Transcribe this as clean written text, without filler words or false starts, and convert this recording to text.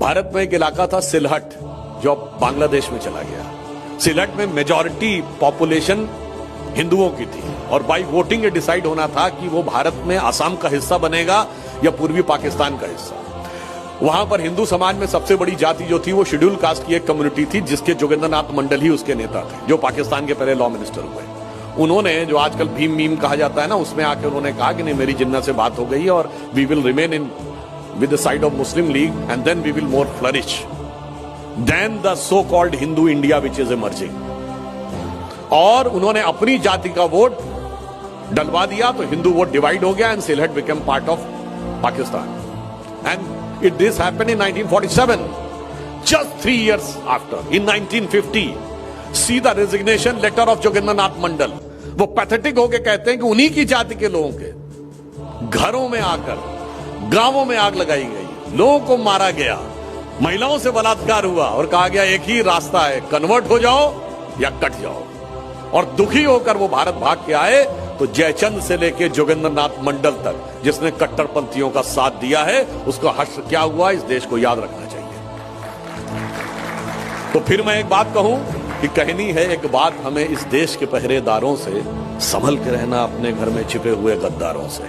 भारत में एक इलाका था सिलहट, जो अब बांग्लादेश में चला गया। सिलहट में मेजॉरिटी पॉपुलेशन हिंदुओं की थी और बाई वोटिंग ये डिसाइड होना था कि वो भारत में आसाम का हिस्सा बनेगा या पूर्वी पाकिस्तान का हिस्सा। वहां पर हिंदू समाज में सबसे बड़ी जाति जो थी वो शेड्यूल कास्ट की एक कम्युनिटी थी, जिसके जोगेंद्रनाथ मंडल ही उसके नेता थे, जो पाकिस्तान के पहले लॉ मिनिस्टर हुए। उन्होंने, जो आजकल भीम मीम कहा जाता है ना, उसमें आके उन्होंने कहा कि नहीं, मेरी जिन्ना से बात हो गई और we will remain in with the side of Muslim League and then we will more flourish than the so called Hindu India which is emerging. और उन्होंने अपनी जाति का वोट डलवा दिया तो हिंदू वोट डिवाइड हो गया and Sylhet become part of Pakistan. And it this happened in 1947, just 3 years after. In 1950 see the resignation letter of Jogendranath Mandal. वो पैथेटिक होके कहते हैं कि उन्हीं की जाति के लोगों के घरों में आकर गांवों में आग लगाई गई, लोगों को मारा गया, महिलाओं से बलात्कार हुआ और कहा गया एक ही रास्ता है, कन्वर्ट हो जाओ या कट जाओ। और दुखी होकर वो भारत भाग के आए तो जयचंद से लेके जोगेंद्रनाथ मंडल तक, जिसने कट्टरपंथियों का साथ दिया है, उसका हश्र क्या हुआ इस देश को याद रखना चाहिए। तो फिर मैं एक बात कहूं कि कहनी है एक बात हमें इस देश के पहरेदारों से, संभल के रहना अपने घर में छिपे हुए गद्दारों से।